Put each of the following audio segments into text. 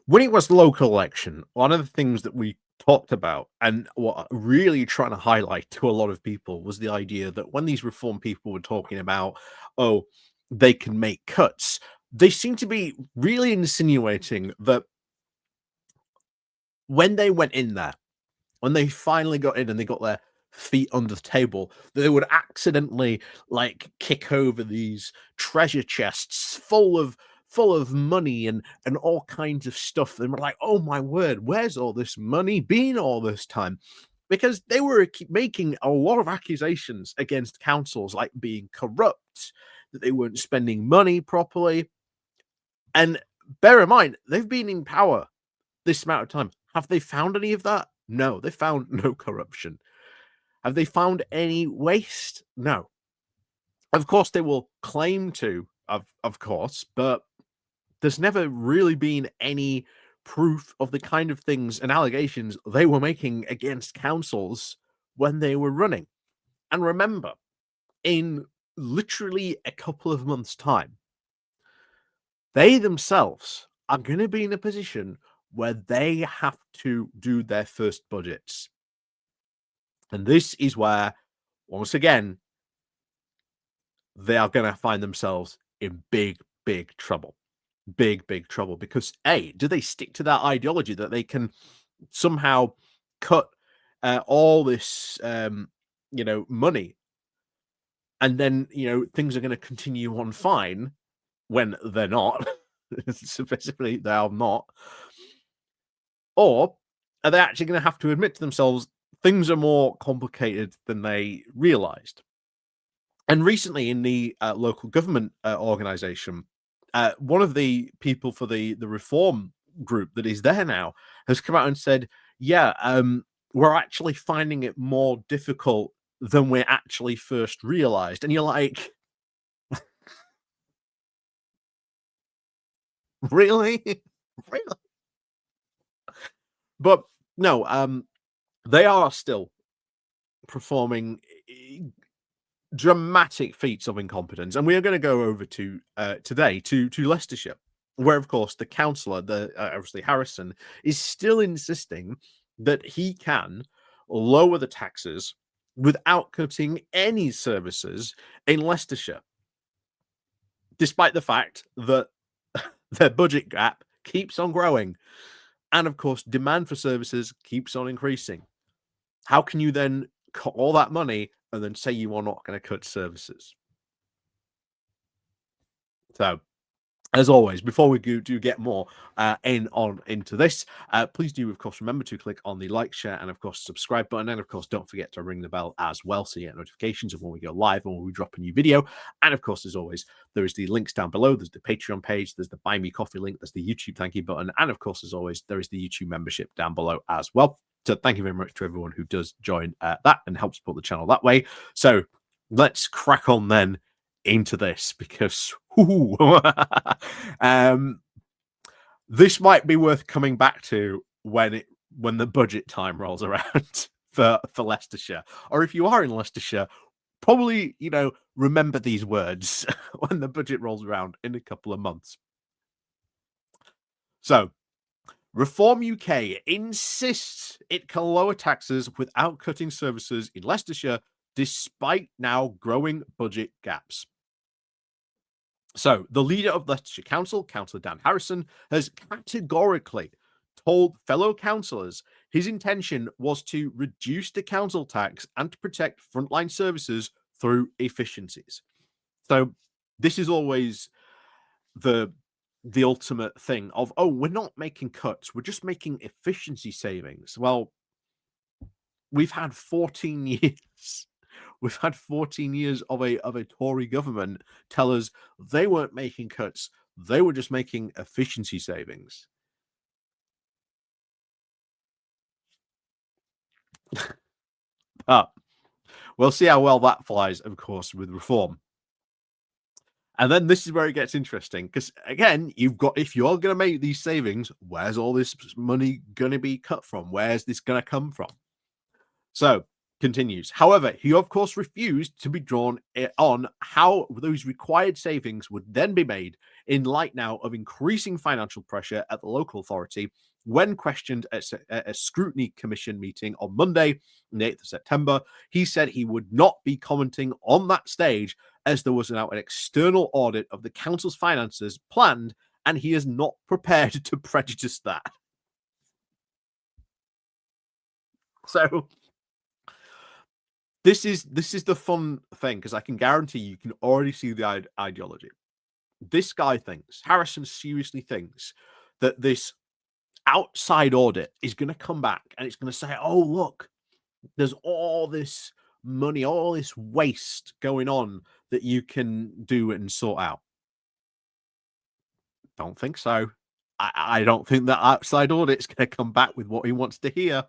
When it was the local election, one of the things that we talked about and what really trying to highlight to a lot of people was the idea that when these reform people were talking about, oh, they can make cuts, they seem to be really insinuating that when they went in there, when they finally got in and they got their feet under the table, they would accidentally like kick over these treasure chests full of money and all kinds of stuff. And we're like, oh my word, where's all this money been all this time? Because they were making a lot of accusations against councils, like being corrupt, that they weren't spending money properly. And bear in mind, they've been in power this amount of time. Have they found any of that? No, they found no corruption. Have they found any waste? No. Of course, they will claim to, of course, but there's never really been any proof of the kind of things and allegations they were making against councils when they were running. And remember, in literally a couple of months' time, they themselves are going to be in a position where they have to do their first budgets. And this is where, once again, they are going to find themselves in big, big trouble. Big, big trouble. Because, A, do they stick to that ideology that they can somehow cut all this, money, and then, things are going to continue on fine when they're not? So basically, they are not. Or are they actually going to have to admit to themselves things are more complicated than they realized? And recently, in the local government organization, one of the people for the reform group that is there now has come out and said, "Yeah, we're actually finding it more difficult than we actually first realized." And you're like, "Really, really?" But no, they are still performing dramatic feats of incompetence, and we are going to go over to today to Leicestershire, where of course the councillor, the obviously Harrison, is still insisting that he can lower the taxes without cutting any services in Leicestershire, despite the fact that their budget gap keeps on growing, and of course demand for services keeps on increasing. How can you then cut all that money and then say you are not going to cut services? So, as always, before we do get more into this, please do, of course, remember to click on the like, share, and of course, subscribe button. And of course, don't forget to ring the bell as well so you get notifications of when we go live and when we drop a new video. And of course, as always, there is the links down below. There's the Patreon page, there's the Buy Me Coffee link, there's the YouTube thank you button. And of course, as always, there is the YouTube membership down below as well. So thank you very much to everyone who does join that and help support the channel that way. So let's crack on then into this, because this might be worth coming back to when the budget time rolls around for Leicestershire. Or if you are in Leicestershire, probably remember these words when the budget rolls around in a couple of months. So, Reform UK insists it can lower taxes without cutting services in Leicestershire, despite now growing budget gaps. So, the leader of Leicestershire Council, Councillor Dan Harrison, has categorically told fellow councillors his intention was to reduce the council tax and to protect frontline services through efficiencies. So, this is always the ultimate thing of, oh, we're not making cuts, we're just making efficiency savings. Well, we've had 14 years. We've had 14 years of a Tory government tell us they weren't making cuts, they were just making efficiency savings. But we'll see how well that flies, of course, with reform. And then this is where it gets interesting, because again, if you're going to make these savings, where's all this money going to be cut from? Where's this going to come from? So, continues. However, he of course refused to be drawn on how those required savings would then be made in light now of increasing financial pressure at the local authority. When questioned at a scrutiny commission meeting on Monday, the 8th of September, he said he would not be commenting on that stage as there was now an external audit of the council's finances planned, and he is not prepared to prejudice that. So this is the fun thing, because I can guarantee you can already see the ideology. This guy thinks, Harrison seriously thinks, that this outside audit is going to come back and it's going to say, oh, look, there's all this money, all this waste going on that you can do and sort out. Don't think so. I don't think that outside audit's going to come back with what he wants to hear.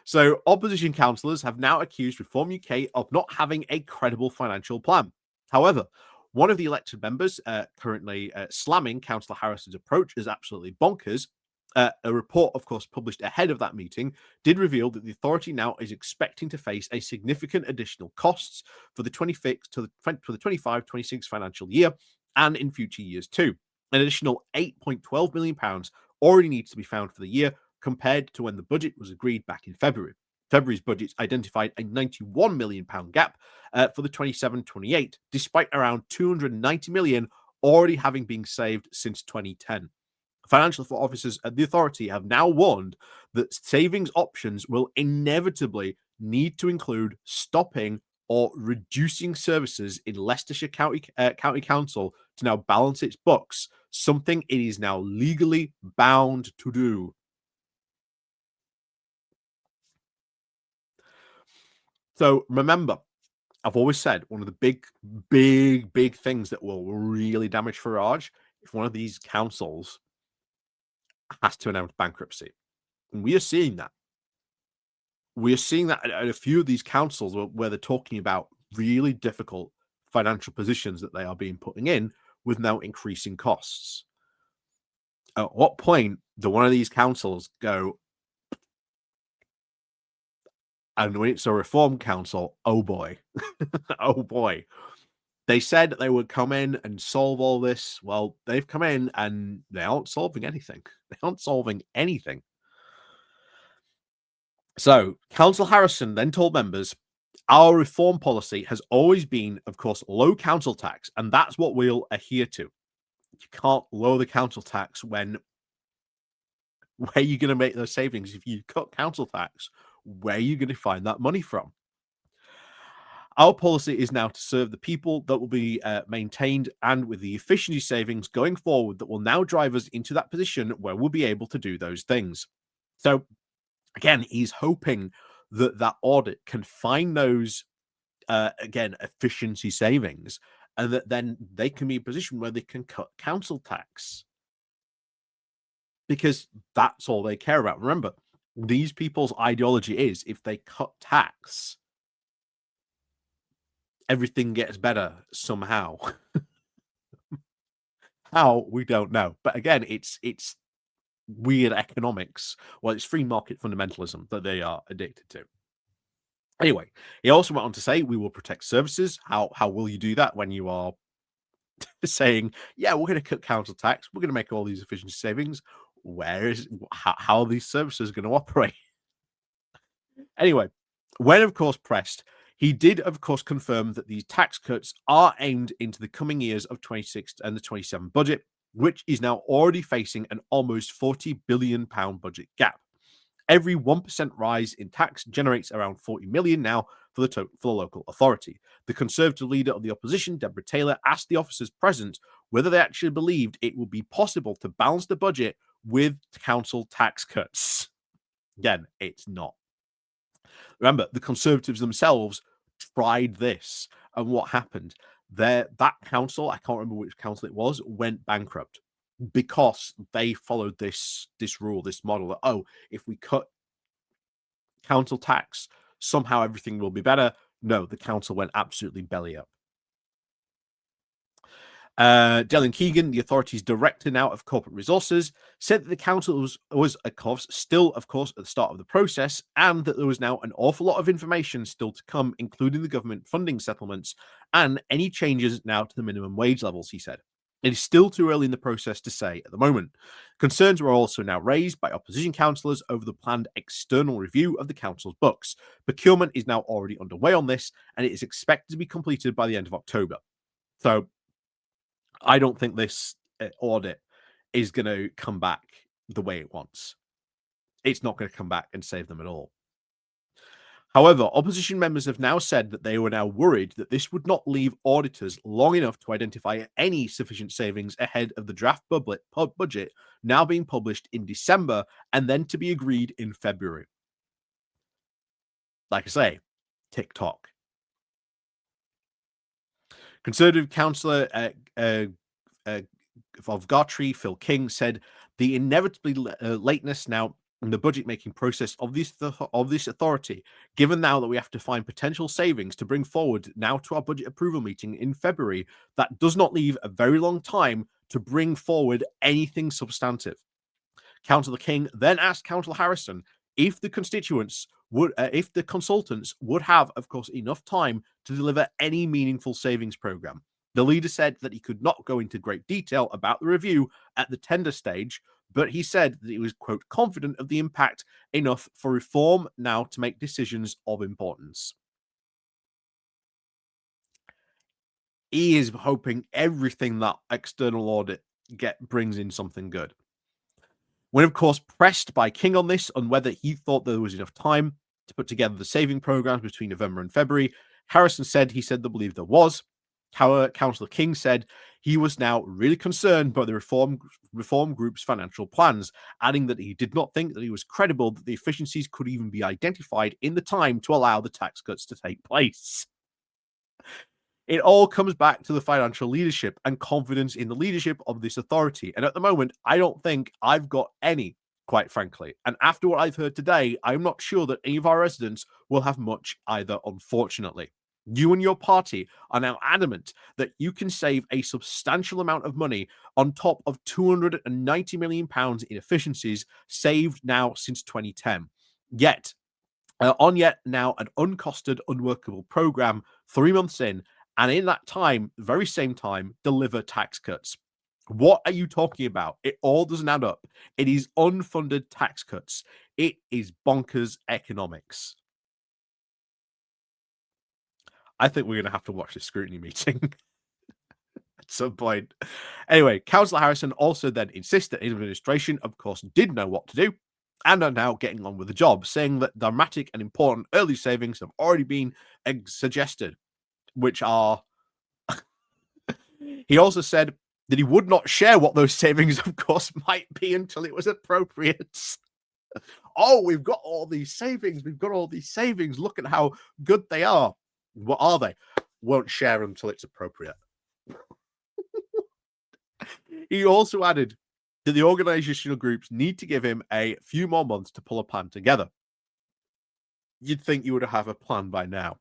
So, opposition councillors have now accused Reform UK of not having a credible financial plan. However, one of the elected members, currently slamming Councillor Harrison's approach as absolutely bonkers, a report, of course, published ahead of that meeting, did reveal that the authority now is expecting to face a significant additional costs for the 25-26 financial year and in future years too. An additional £8.12 million already needs to be found for the year, compared to when the budget was agreed back in February. February's budget identified a £91 million gap for the 27-28, despite around £290 million already having been saved since 2010. Financial officers at the authority have now warned that savings options will inevitably need to include stopping or reducing services in Leicestershire County Council to now balance its books, something it is now legally bound to do. So remember, I've always said one of the big things that will really damage Farage if one of these councils has to announce bankruptcy. And we are seeing that. We are seeing that at a few of these councils where they're talking about really difficult financial positions that they are being putting in with now increasing costs. At what point do one of these councils go, and when it's a reform council, oh boy, oh boy. They said they would come in and solve all this. Well, they've come in and they aren't solving anything. They aren't solving anything. So, Councillor Harrison then told members, our reform policy has always been, of course, low council tax, and that's what we'll adhere to. You can't lower the council tax when where are you going to make those savings? If you cut council tax, where are you going to find that money from? Our policy is now to serve the people that will be maintained, and with the efficiency savings going forward that will now drive us into that position where we'll be able to do those things. So again, he's hoping that that audit can find those, again, efficiency savings, and that then they can be in a position where they can cut council tax. Because that's all they care about. Remember, these people's ideology is if they cut tax, everything gets better somehow. How, we don't know. But again, it's weird economics. Well, it's free market fundamentalism that they are addicted to. Anyway, he also went on to say, we will protect services. How will you do that when you are saying, yeah, we're going to cut council tax, we're going to make all these efficiency savings? How are these services going to operate? Anyway, when of course pressed, he did of course confirm that these tax cuts are aimed into the coming years of 26 and the 27 budget, which is now already facing an almost £40 billion budget gap. Every 1% rise in tax generates around 40 million now for the local authority. The Conservative leader of the opposition, Deborah Taylor, asked the officers present whether they actually believed it would be possible to balance the budget with council tax cuts. Again, it's not. Remember, the Conservatives themselves tried this, and what happened? That council, I can't remember which council it was, went bankrupt because they followed this rule, this model that, oh, if we cut council tax, somehow everything will be better. No, the council went absolutely belly up. Dylan Keegan, the authority's director now of corporate resources, said that the council was of course, still, of course, at the start of the process, and that there was now an awful lot of information still to come, including the government funding settlements and any changes now to the minimum wage levels, he said. It is still too early in the process to say at the moment. Concerns were also now raised by opposition councillors over the planned external review of the council's books. Procurement is now already underway on this, and it is expected to be completed by the end of October. So I don't think this audit is going to come back the way it wants. It's not going to come back and save them at all. However, opposition members have now said that they were now worried that this would not leave auditors long enough to identify any sufficient savings ahead of the draft budget now being published in December and then to be agreed in February. Like I say, TikTok. Conservative councillor of Gartree, Phil King, said the inevitably lateness now in the budget making process of this authority, given now that we have to find potential savings to bring forward now to our budget approval meeting in February, that does not leave a very long time to bring forward anything substantive. Councillor King then asked Councillor Harrison if the constituents would, if the consultants would have, of course, enough time to deliver any meaningful savings program. The leader said that he could not go into great detail about the review at the tender stage, but he said that he was, quote, confident of the impact enough for reform now to make decisions of importance. He is hoping everything that external audit brings in something good. When, of course, pressed by King on this, on whether he thought there was enough time to put together the saving programs between November and February, Harrison said he said they believed there was. However, Councillor King said he was now really concerned by the reform group's financial plans, adding that he did not think that he was credible that the efficiencies could even be identified in the time to allow the tax cuts to take place. It all comes back to the financial leadership and confidence in the leadership of this authority. And at the moment, I don't think I've got any, quite frankly. And after what I've heard today, I'm not sure that any of our residents will have much either, unfortunately. You and your party are now adamant that you can save a substantial amount of money on top of £290 million in efficiencies saved now since 2010. Yet now an uncosted, unworkable program 3 months in, and in that time, the very same time, deliver tax cuts. What are you talking about? It all doesn't add up. It is unfunded tax cuts. It is bonkers economics. I think we're going to have to watch this scrutiny meeting at some point. Anyway, Councillor Harrison also then insisted that his administration, of course, did know what to do and are now getting on with the job, saying that dramatic and important early savings have already been suggested, which are... He also said that he would not share what those savings, of course, might be until it was appropriate. Oh, we've got all these savings. We've got all these savings. Look at how good they are. What are they? Won't share them until it's appropriate. He also added that the organizational groups need to give him a few more months to pull a plan together. You'd think you would have a plan by now.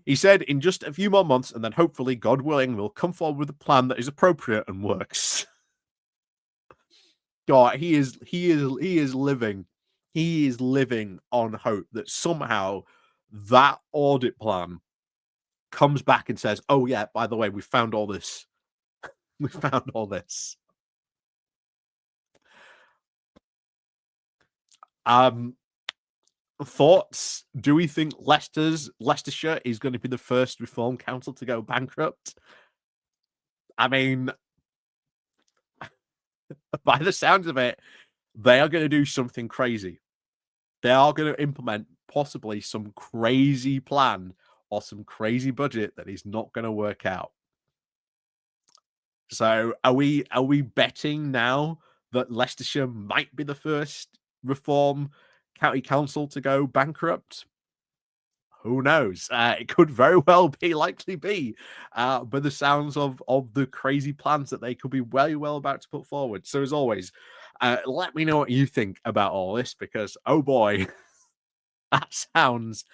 He said in just a few more months, and then hopefully, God willing, we'll come forward with a plan that is appropriate and works. God, he is living on hope that somehow that audit plan comes back and says, oh yeah, by the way, we found all this. We found all this. Thoughts? Do we think Leicestershire is going to be the first reform council to go bankrupt? I mean, by the sounds of it, they are going to do something crazy. They are going to implement possibly some crazy plan or some crazy budget that is not going to work out. So are we betting now that Leicestershire might be the first reform county council to go bankrupt? Who knows? It could very well likely be, by the sounds of the crazy plans that they could be very well about to put forward. So as always, let me know what you think about all this, because oh boy, that sounds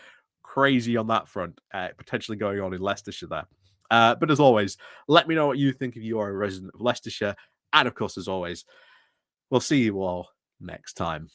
crazy on that front, potentially going on in Leicestershire there. But as always, let me know what you think if you are a resident of Leicestershire. And of course, as always, we'll see you all next time.